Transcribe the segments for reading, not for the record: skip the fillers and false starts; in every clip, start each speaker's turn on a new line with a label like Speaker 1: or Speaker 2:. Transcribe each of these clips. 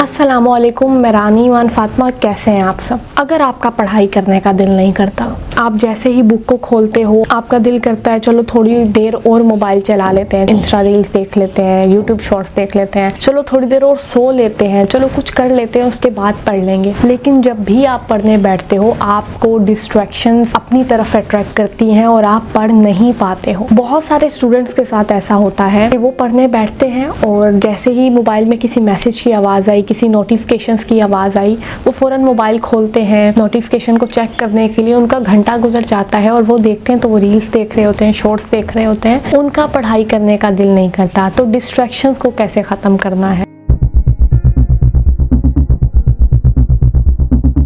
Speaker 1: अस्सलामुअलैकुम, मैं रानी ईमान फातिमा। कैसे हैं आप सब? अगर आपका पढ़ाई करने का दिल नहीं करता, आप जैसे ही बुक को खोलते हो आपका दिल करता है चलो थोड़ी देर और मोबाइल चला लेते हैं, इंस्टा रील्स देख लेते हैं, यूट्यूब शॉर्ट्स देख लेते हैं, चलो थोड़ी देर और सो लेते हैं, चलो कुछ कर लेते हैं, उसके बाद पढ़ लेंगे। लेकिन जब भी आप पढ़ने बैठते हो आपको डिस्ट्रैक्शंस अपनी तरफ अट्रैक्ट करती हैं और आप पढ़ नहीं पाते हो। बहुत सारे स्टूडेंट्स के साथ ऐसा होता है कि वो पढ़ने बैठते हैं और जैसे ही मोबाइल में किसी मैसेज की आवाज़ आई, किसी नोटिफिकेशंस की आवाज़ आई, वो फ़ौरन मोबाइल खोलते हैं नोटिफिकेशन को चेक करने के लिए। उनका घंटा गुजर जाता है और वो देखते हैं तो वो रील्स देख रहे होते हैं, शॉर्ट्स देख रहे होते हैं, उनका पढ़ाई करने का दिल नहीं करता। तो डिस्ट्रैक्शंस को कैसे ख़त्म करना है?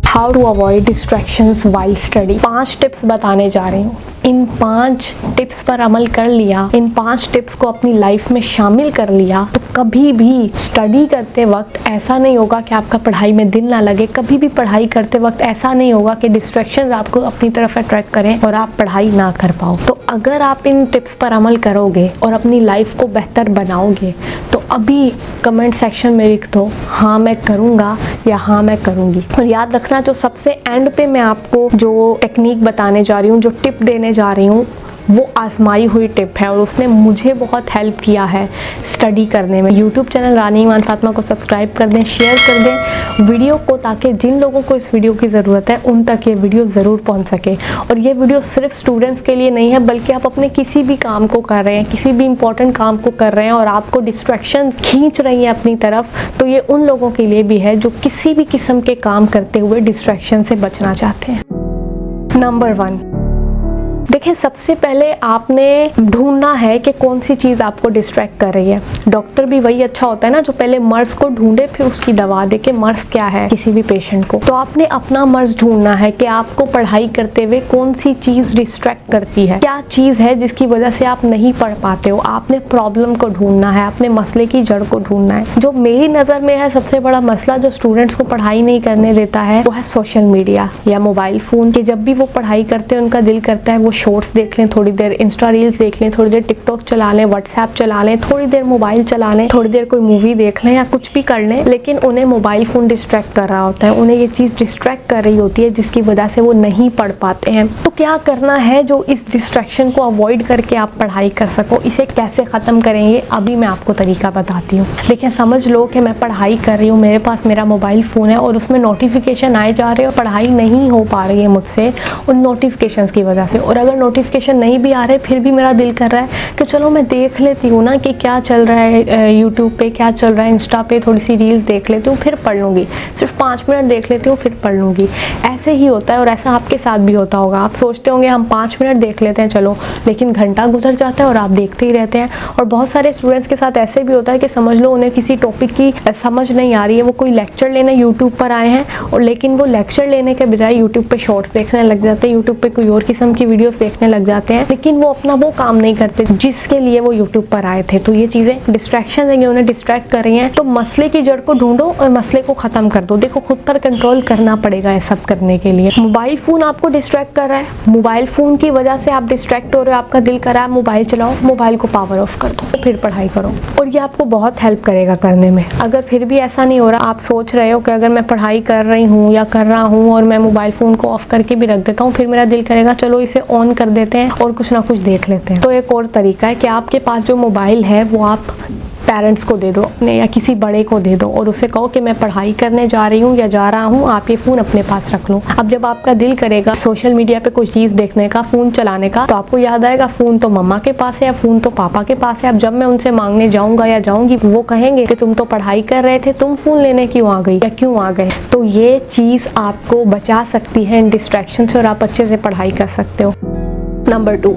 Speaker 1: How to avoid distractions while study. 5 tips बताने जा रही हूँ। इन 5 टिप्स पर अमल कर लिया, इन 5 टिप्स को अपनी लाइफ में शामिल कर लिया तो कभी भी स्टडी करते वक्त ऐसा नहीं होगा कि आपका पढ़ाई में दिल ना लगे। कभी भी पढ़ाई करते वक्त ऐसा नहीं होगा कि डिस्ट्रैक्शंस आपको अपनी तरफ अट्रैक्ट करें और आप पढ़ाई ना कर पाओ। तो अगर आप इन टिप्स पर अमल करोगे और अपनी लाइफ को बेहतर बनाओगे तो अभी कमेंट सेक्शन में लिख दो हाँ मैं करूँगा या हाँ मैं करूँगी। और याद रखना, जो सबसे एंड पे मैं आपको जो टेक्निक बताने जा रही हूँ, जो टिप देने जा रही हूँ, वो आजमाई हुई टिप है और उसने मुझे बहुत हेल्प किया है स्टडी करने में। यूट्यूब चैनल रानी ईमान फातिमा को सब्सक्राइब कर दें, शेयर कर दें वीडियो को, ताकि जिन लोगों को इस वीडियो की ज़रूरत है उन तक ये वीडियो ज़रूर पहुंच सके। और ये वीडियो सिर्फ स्टूडेंट्स के लिए नहीं है, बल्कि आप अपने किसी भी काम को कर रहे हैं, किसी भी इंपॉर्टेंट काम को कर रहे हैं और आपको डिस्ट्रैक्शंस खींच रही हैं अपनी तरफ, तो ये उन लोगों के लिए भी है जो किसी भी किस्म के काम करते हुए डिस्ट्रैक्शन से बचना चाहते हैं। नंबर 1, देखिए, सबसे पहले आपने ढूंढना है कि कौन सी चीज़ आपको डिस्ट्रैक्ट कर रही है। डॉक्टर भी वही अच्छा होता है ना जो पहले मर्ज को ढूंढे फिर उसकी दवा दे के मर्ज क्या है किसी भी पेशेंट को। तो आपने अपना मर्ज ढूंढना है कि आपको पढ़ाई करते हुए कौन सी चीज़ डिस्ट्रैक्ट करती है, क्या चीज़ है जिसकी वजह से आप नहीं पढ़ पाते हो। आपने प्रॉब्लम को ढूंढना है, अपने मसले की जड़ को ढूंढना है। जो मेरी नज़र में है सबसे बड़ा मसला जो स्टूडेंट्स को पढ़ाई नहीं करने देता है वो है सोशल मीडिया या मोबाइल फ़ोन। कि जब भी वो पढ़ाई करते हैं उनका दिल करता है वो शॉर्ट्स देख लें, थोड़ी देर इंस्टा रील्स देख लें, थोड़ी देर टिकटॉक चला लें, व्हाट्सएप चला लें, थोड़ी देर मोबाइल चला लें, थोड़ी देर कोई मूवी देख लें या कुछ भी कर लें, लेकिन उन्हें मोबाइल फ़ोन डिस्ट्रैक्ट कर रहा होता है, उन्हें ये चीज़ डिस्ट्रैक्ट कर रही होती है जिसकी वजह से वो नहीं पढ़ पाते हैं। तो क्या करना है जो इस डिस्ट्रैक्शन को अवॉइड करके आप पढ़ाई कर सको, इसे कैसे ख़त्म करेंगे अभी मैं आपको तरीका बताती हूँ। देखिए, समझ लो कि मैं पढ़ाई कर रही हूँ, मेरे पास मेरा मोबाइल फ़ोन है और उसमें नोटिफिकेशन आए जा रहे हैं और पढ़ाई नहीं हो पा रही है मुझसे उन नोटिफिकेशन की वजह से। और अगर नोटिफिकेशन नहीं भी आ रहे फिर भी मेरा दिल कर रहा है कि चलो मैं देख लेती हूँ ना कि क्या चल रहा है यूट्यूब पे, क्या चल रहा है इंस्टा पे, थोड़ी सी रील्स देख लेती हूँ फिर पढ़ लूँगी, सिर्फ 5 मिनट देख लेती हूँ फिर पढ़ लूँगी। ऐसे ही होता है और ऐसा आपके साथ भी होता होगा। आप सोचते होंगे हम 5 मिनट देख लेते हैं चलो, लेकिन घंटा गुजर जाता है और आप देखते ही रहते हैं। और बहुत सारे स्टूडेंट्स के साथ ऐसे भी होता है कि समझ लो उन्हें किसी टॉपिक की समझ नहीं आ रही है, वो कोई लेक्चर लेने यूट्यूब पर आए हैं और लेकिन वो लेक्चर लेने के बजाय यूट्यूब पे शॉर्ट्स देखने लग जाते हैं, यूट्यूब पे कोई और किस्म की वीडियोस देखने लग जाते हैं, लेकिन वो अपना वो काम नहीं करते जिसके लिए वो यूट्यूब पर आए थे। तो ये चीज़ें डिस्ट्रैक्शन है, उन्हें डिस्ट्रैक्ट कर रही हैं। तो मसले की जड़ को ढूंढो और मसले को ख़त्म कर दो। देखो, खुद पर कंट्रोल करना पड़ेगा ये सब करने के लिए। मोबाइल फ़ोन आपको डिस्ट्रैक्ट कर रहा है, मोबाइल फ़ोन की वजह से आप डिस्ट्रैक्ट हो रहे हो, आपका दिल कर रहा है मोबाइल चलाओ, मोबाइल को पावर ऑफ कर दो फिर पढ़ाई करो और ये आपको बहुत हेल्प करेगा करने में। अगर फिर भी ऐसा नहीं हो रहा, आप सोच रहे हो कि अगर मैं पढ़ाई कर रही हूँ या कर रहा हूँ और मैं मोबाइल फ़ोन को ऑफ करके भी रख देता हूँ, फिर मेरा दिल करेगा चलो इसे ऑन कर देते हैं और कुछ ना कुछ देख लेते हैं। तो एक और तरीका है कि आपके पास जो मोबाइल है वो आप पेरेंट्स को दे दो अपने या किसी बड़े को दे दो और उसे कहो कि मैं पढ़ाई करने जा रही हूँ या जा रहा हूँ, आप ये फ़ोन अपने पास रख लो। अब जब आपका दिल करेगा सोशल मीडिया पे कोई चीज़ देखने का, फ़ोन चलाने का, तो आपको याद आएगा फ़ोन तो मम्मा के पास है या फ़ोन तो पापा के पास है। अब जब मैं उनसे मांगने जाऊँगा या जाऊँगी वो कहेंगे कि तुम तो पढ़ाई कर रहे थे, तुम फ़ोन लेने क्यों आ गई या क्यों आ गए। तो ये चीज़ आपको बचा सकती है इन डिस्ट्रैक्शन से और आप अच्छे से पढ़ाई कर सकते हो। नंबर 2,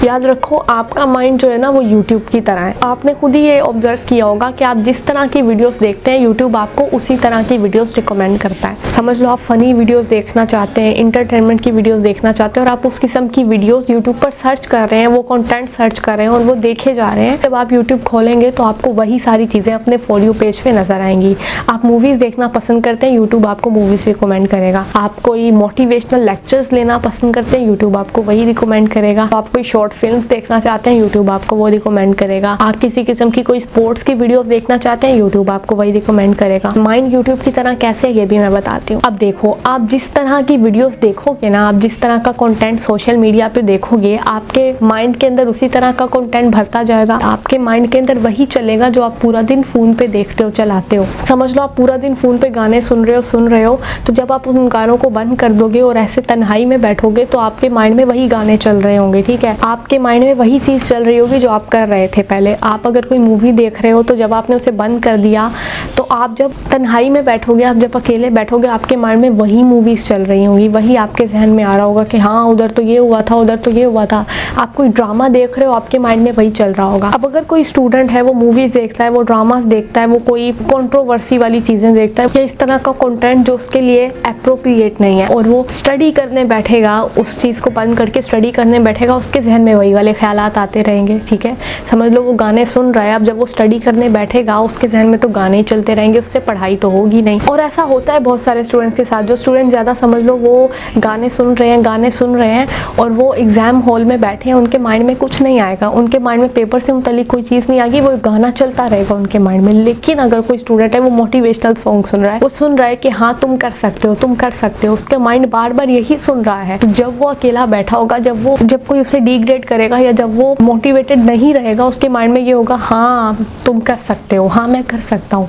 Speaker 1: याद रखो आपका माइंड जो है ना वो यूट्यूब की तरह है। आपने खुद ही ये ऑब्जर्व किया होगा कि आप जिस तरह की वीडियोस देखते हैं यूट्यूब आपको उसी तरह की वीडियोस रिकमेंड करता है। समझ लो आप फ़नी वीडियोस देखना चाहते हैं, इंटरटेनमेंट की वीडियोस देखना चाहते हैं और आप उस किस्म की वीडियोस यूट्यूब पर सर्च कर रहे हैं, वो कंटेंट सर्च कर रहे हैं और वो देखे जा रहे हैं। जब आप यूट्यूब खोलेंगे तो आपको वही सारी चीज़ें अपने फॉर यू पेज पे नजर आएंगी। आप मूवीज़ देखना पसंद करते हैं, यूट्यूब आपको मूवीज़ रिकमेंड करेगा। आप कोई मोटिवेशनल लेक्चर्स लेना पसंद करते हैं, यूट्यूब आपको वही रिकमेंड करेगा। आप कोई शॉर्ट फिल्म्स देखना चाहते हैं, यूट्यूब आपको वो रिकमेंड करेगा। आप किसी किस्म की कोई स्पोर्ट्स की वीडियोस देखना चाहते हैं, यूट्यूब आपको वही रिकमेंड करेगा। माइंड यूट्यूब की तरह कैसे, ये भी मैं बताती हूँ। अब देखो, आप जिस तरह की वीडियोस देखोगे ना, आप जिस तरह का कंटेंट सोशल मीडिया पे देखोगे, आपके माइंड के अंदर उसी तरह का कंटेंट भरता जाएगा। आपके माइंड के अंदर वही चलेगा जो आप पूरा दिन फोन पे देखते हो, चलाते हो। समझ लो आप पूरा दिन फोन पे गाने सुन रहे हो, तो जब आप उन गानों को बंद कर दोगे और ऐसे तन्हाई में बैठोगे तो आपके माइंड में वही गाने चल रहे होंगे, ठीक है। आपके माइंड में वही चीज़ चल रही होगी जो आप कर रहे थे पहले। आप अगर कोई मूवी देख रहे हो तो जब आपने उसे बंद कर दिया तो आप जब तन्हाई में बैठोगे, आप जब अकेले बैठोगे, आपके माइंड में वही मूवीज़ चल रही होंगी, वही आपके जहन में आ रहा होगा कि हाँ उधर तो ये हुआ था, उधर तो ये हुआ था। आप कोई ड्रामा देख रहे हो, आपके माइंड में वही चल रहा होगा। अब अगर कोई स्टूडेंट है, वो मूवीज़ देखता है, वो ड्रामास देखता है, वो कोई कंट्रोवर्सी वाली चीज़ें देखता है या इस तरह का कंटेंट जो उसके लिए एप्रोप्रिएट नहीं है, और वो स्टडी करने बैठेगा, उस चीज़ को बंद करके स्टडी करने बैठेगा, उसके जहन में वही वाले ख्यालात आते रहेंगे, ठीक है। समझ लो वो गाने सुन रहा है, अब जब वो स्टडी करने बैठेगा उसके जहन में तो गाने ही चलते रहेंगे, उससे पढ़ाई तो होगी नहीं। और ऐसा होता है बहुत सारे स्टूडेंट्स के साथ। जो स्टूडेंट ज़्यादा समझ लो वो गाने सुन रहे हैं और वो एग्ज़ाम हॉल में बैठे हैं, उनके माइंड में कुछ नहीं आएगा, उनके माइंड में पेपर से मुतालिक कोई चीज़ नहीं आएगी, वो गाना चलता रहेगा उनके माइंड में। लेकिन अगर कोई स्टूडेंट है, वो मोटिवेशनल सॉन्ग सुन रहा है, वो सुन रहा है कि हाँ तुम कर सकते हो, तुम कर सकते हो, उसका माइंड बार बार यही सुन रहा है, तो जब वो अकेला बैठा होगा, जब कोई उसे डिग्रेड करेगा या जब वो मोटिवेटेड नहीं रहेगा, उसके माइंड में ये होगा हाँ तुम कर सकते हो, हाँ मैं कर सकता हूँ,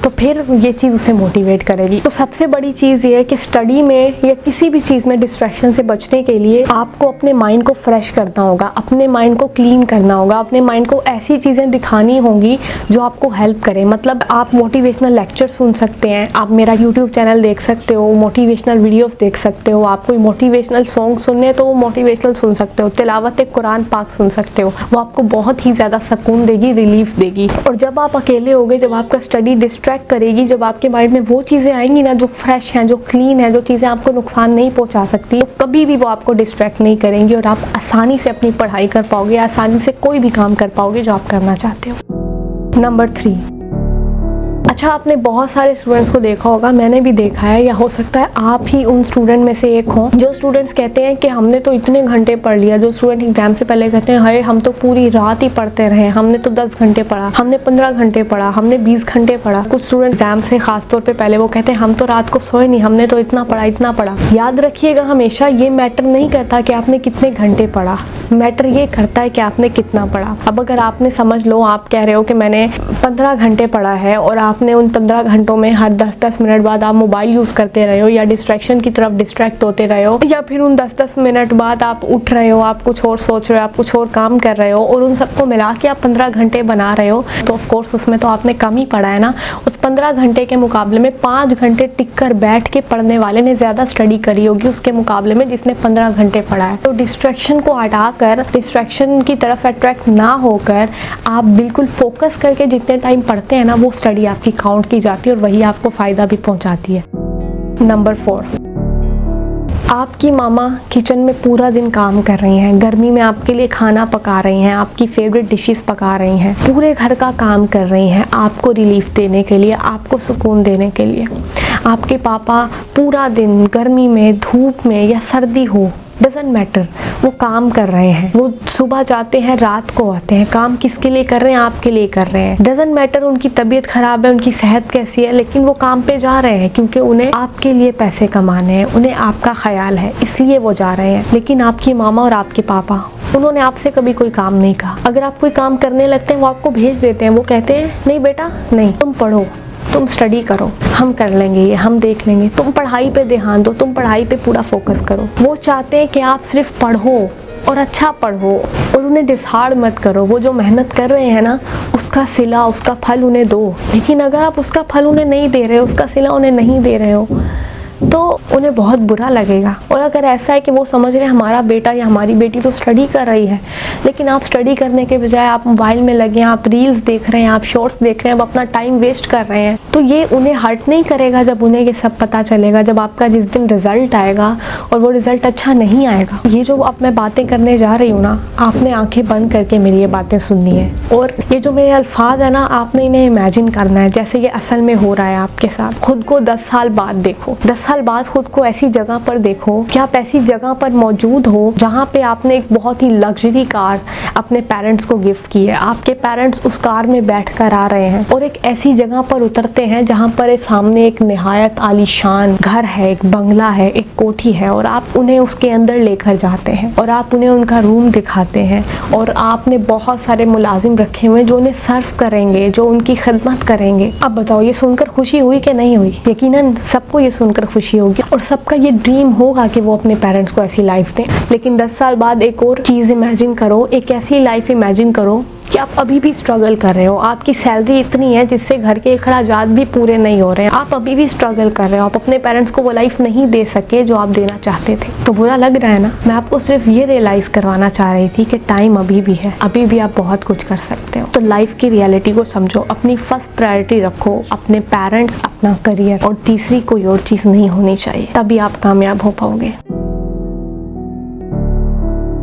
Speaker 1: तो फिर ये चीज़ उसे मोटिवेट करेगी। तो सबसे बड़ी चीज़ ये है कि स्टडी में या किसी भी चीज़ में डिस्ट्रैक्शन से बचने के लिए आपको अपने माइंड को फ्रेश करना होगा, अपने माइंड को क्लीन करना होगा, अपने माइंड को ऐसी चीज़ें दिखानी होंगी जो आपको हेल्प करें। मतलब आप मोटिवेशनल लेक्चर सुन सकते हैं, आप मेरा यूट्यूब चैनल देख सकते हो, मोटिवेशनल वीडियोस देख सकते हो, आप कोई मोटिवेशनल सॉन्ग सुनने हैं तो वो मोटिवेशनल सुन सकते हो, तिलावत कुरान पाक सुन सकते हो, वो आपको बहुत ही ज़्यादा सुकून देगी, रिलीफ देगी। और जब आप अकेले होगे, जब आपका स्टडी डिस्ट्रैक्ट करेगी, जब आपके माइंड में वो चीज़ें आएंगी ना जो फ्रेश हैं, जो क्लीन है, जो चीज़ें आपको नुकसान नहीं पहुंचा सकती, तो कभी भी वो आपको डिस्ट्रैक्ट नहीं करेंगी और आप आसानी से अपनी पढ़ाई कर पाओगे, आसानी से कोई भी काम कर पाओगे जो आप करना चाहते हो। नंबर 3, अच्छा आपने बहुत सारे स्टूडेंट्स को देखा होगा, मैंने भी देखा है, या हो सकता है आप ही उन स्टूडेंट में से एक हो जो स्टूडेंट्स कहते हैं कि हमने तो इतने घंटे पढ़ लिया। जो स्टूडेंट एग्जाम से पहले कहते हैं हाय हम तो पूरी रात ही पढ़ते रहे, हमने तो 10 घंटे पढ़ा, हमने 15 घंटे पढ़ा, हमने 20 घंटे पढ़ा। कुछ स्टूडेंट एग्जाम से खासतौर पर पहले वो कहते हैं हम तो रात को सोए नहीं, हमने तो इतना पढ़ा। याद रखिएगा हमेशा ये मैटर नहीं करता कि आपने कितने घंटे पढ़ा, मैटर ये करता है कि आपने कितना पढ़ा। अब अगर आपने समझ लो आप कह रहे हो कि मैंने 15 घंटे पढ़ा है और आपने उन 15 घंटों में हर 10-10 मिनट बाद आप मोबाइल यूज़ करते रहे हो या डिस्ट्रैक्शन की तरफ डिस्ट्रैक्ट होते रहे हो, या फिर उन 10-10 मिनट बाद आप उठ रहे हो, आप कुछ और सोच रहे हो, आप कुछ और काम कर रहे हो, और उन सबको मिला के आप 15 घंटे बना रहे हो, तो ऑफ कोर्स उसमें तो आपने कम ही पढ़ा है ना। उस 15 घंटे के मुकाबले में 5 घंटे टिक कर बैठ के पढ़ने वाले ने ज़्यादा स्टडी करी होगी उसके मुकाबले में जिसने 15 घंटे पढ़ा है। तो डिस्ट्रैक्शन को हटाकर, डिस्ट्रैक्शन की तरफ अट्रैक्ट ना होकर आप बिल्कुल फोकस करके जितने टाइम पढ़ते हैं ना, वो स्टडी आपकी काउंट की जाती है और वही आपको फ़ायदा भी पहुंचाती है। नंबर 4, आपकी मामा किचन में पूरा दिन काम कर रही हैं, गर्मी में आपके लिए खाना पका रही हैं, आपकी फेवरेट डिशेस पका रही हैं, पूरे घर का काम कर रही हैं आपको रिलीफ देने के लिए, आपको सुकून देने के लिए। आपके पापा पूरा दिन गर्मी में, धूप में या सर्दी हो, डजंट मैटर, वो काम कर रहे हैं, वो सुबह जाते हैं रात को आते हैं, काम किसके लिए कर रहे हैं, आपके लिए कर रहे हैं। डजंट मैटर उनकी तबीयत खराब है, उनकी सेहत कैसी है, लेकिन वो काम पे जा रहे हैं क्योंकि उन्हें आपके लिए पैसे कमाने हैं, उन्हें आपका ख्याल है, इसलिए वो जा रहे हैं। लेकिन आपकी मामा और आपके पापा, उन्होंने आपसे कभी कोई काम नहीं कहा। अगर आप कोई काम करने लगते हैं वो आपको भेज देते हैं, वो कहते हैं नहीं बेटा नहीं, तुम पढ़ो, तुम स्टडी करो, हम कर लेंगे ये, हम देख लेंगे, तुम पढ़ाई पे ध्यान दो, तुम पढ़ाई पे पूरा फोकस करो। वो चाहते हैं कि आप सिर्फ पढ़ो और अच्छा पढ़ो और उन्हें डिसहार्ड मत करो। वो जो मेहनत कर रहे हैं ना, उसका सिला, उसका फल उन्हें दो। लेकिन अगर आप उसका फल उन्हें नहीं दे रहे हो, उसका सिला उन्हें नहीं दे रहे हो, तो उन्हें बहुत बुरा लगेगा। और अगर ऐसा है कि वो समझ रहे हैं हमारा बेटा या हमारी बेटी तो स्टडी कर रही है, लेकिन आप स्टडी करने के बजाय आप मोबाइल में लगे हैं, आप रील्स देख रहे हैं, आप शॉर्ट्स देख रहे हैं, आप अपना टाइम वेस्ट कर रहे हैं, तो ये उन्हें हर्ट नहीं करेगा जब उन्हें ये सब पता चलेगा, जब आपका जिस दिन रिजल्ट आएगा और वो रिजल्ट अच्छा नहीं आएगा। ये जो अब मैं बातें करने जा रही हूँ ना, आपने आंखें बंद करके मेरी ये बातें सुननी है, और ये जो मेरे अल्फाज है ना, आपने इन्हें इमेजिन करना है जैसे ये असल में हो रहा है आपके साथ। खुद को 10 साल बाद देखो, 10 साल बाद खुद को ऐसी जगह पर देखो कि आप ऐसी जगह पर मौजूद हो जहाँ पे आपने एक बहुत ही लग्जरी कार अपने पेरेंट्स को गिफ्ट की है। आपके पेरेंट्स उस कार में बैठ कर आ रहे हैं और एक ऐसी जगह पर उतरते हैं जहाँ पर सामने एक निहायत आलीशान घर है, एक बंगला है, एक कोठी है, और आप उन्हें उसके अंदर लेकर जाते हैं और आप उन्हें उनका रूम दिखाते हैं और आपने बहुत सारे मुलाजिम रखे हुए जो उन्हें सर्व करेंगे, जो उनकी खिदमत करेंगे। अब बताओ ये सुनकर खुशी हुई कि नहीं हुई? यकीनन सबको ये सुनकर खुशी होगी और सबका ये ड्रीम होगा कि वो अपने पेरेंट्स को ऐसी लाइफ दें। लेकिन 10 साल बाद एक और चीज़ इमेजिन करो, एक ऐसी लाइफ इमेजिन करो कि आप अभी भी स्ट्रगल कर रहे हो, आपकी सैलरी इतनी है जिससे घर के अखराजात भी पूरे नहीं हो रहे हैं, आप अभी भी स्ट्रगल कर रहे हो, आप अपने पेरेंट्स को वो लाइफ नहीं दे सके जो आप देना चाहते थे। तो बुरा लग रहा है ना? मैं आपको सिर्फ ये रियलाइज करवाना चाह रही थी कि टाइम अभी भी है, अभी भी आप बहुत कुछ कर सकते हो। तो लाइफ की रियलिटी को समझो, अपनी फर्स्ट प्रायोरिटी रखो, अपने पेरेंट्स, अपना करियर, और तीसरी कोई और चीज़ नहीं होनी चाहिए, तभी आप कामयाब हो पाओगे।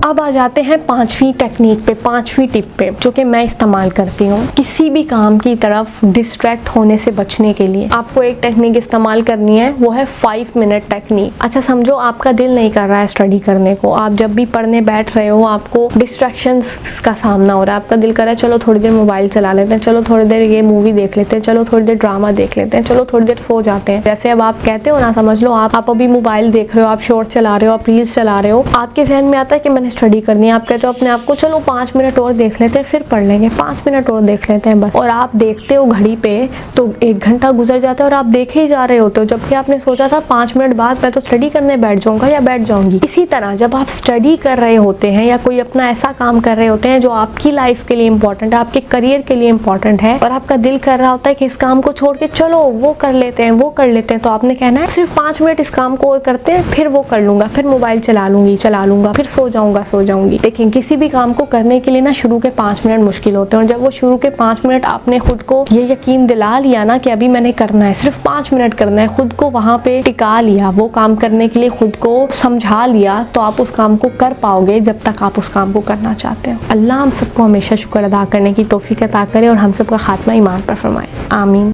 Speaker 1: अब आ जाते हैं 5वीं टेक्निक पे, 5वीं टिप पे, जो कि मैं इस्तेमाल करती हूँ किसी भी काम की तरफ डिस्ट्रैक्ट होने से बचने के लिए। आपको एक टेक्निक इस्तेमाल करनी है, वो है 5 मिनट टेक्निक। अच्छा समझो आपका दिल नहीं कर रहा है स्टडी करने को, आप जब भी पढ़ने बैठ रहे हो आपको डिस्ट्रैक्शंस का सामना हो रहा है, आपका दिल कर रहा है चलो थोड़ी देर मोबाइल चला लेते हैं, चलो थोड़ी देर ये मूवी देख लेते हैं, चलो थोड़ी देर ड्रामा देख लेते हैं, चलो थोड़ी देर सो जाते हैं। जैसे अब आप कहते हो ना, समझ लो आप अभी मोबाइल देख रहे हो, आप शॉर्ट्स चला रहे हो, आप रील्स चला रहे हो, आपके जहन में आता है कि मैंने स्टडी करनी है, आप कहते हो अपने आप को चलो 5 मिनट और देख लेते हैं, फिर पढ़ लेंगे, 5 मिनट और देख लेते हैं बस, और आप देखते हो घड़ी पे तो 1 घंटा गुजर जाता है और आप देखे ही जा रहे होते हो, जबकि आपने सोचा था 5 मिनट बाद मैं तो स्टडी करने बैठ जाऊंगा या बैठ जाऊंगी। इसी तरह जब आप स्टडी कर रहे होते हैं या कोई अपना ऐसा काम कर रहे होते हैं जो आपकी लाइफ के लिए इंपॉर्टेंट है, आपके करियर के लिए इंपॉर्टेंट है, और आपका दिल कर रहा होता है कि इस काम को छोड़ के चलो वो कर लेते हैं, वो कर लेते हैं, तो आपने कहना है सिर्फ 5 मिनट इस काम को और करते हैं, फिर वो कर लूंगा, फिर मोबाइल चला लूंगा, फिर सो जाऊंगी। लेकिन किसी भी काम को करने के लिए ना शुरू के 5 मिनट मुश्किल होते हैं, और जब वो शुरू के 5 मिनट आपने खुद को ये यकीन दिला लिया ना कि अभी मैंने करना है, सिर्फ 5 मिनट करना है, खुद को वहाँ पे टिका लिया, वो काम करने के लिए खुद को समझा लिया, तो आप उस काम को कर पाओगे जब तक आप उस काम को करना चाहते हो। अल्लाह हम सबको हमेशा शुक्र अदा करने की तौफीक अता करे और हम सबका खात्मा ईमान पर फरमाए। आमीन।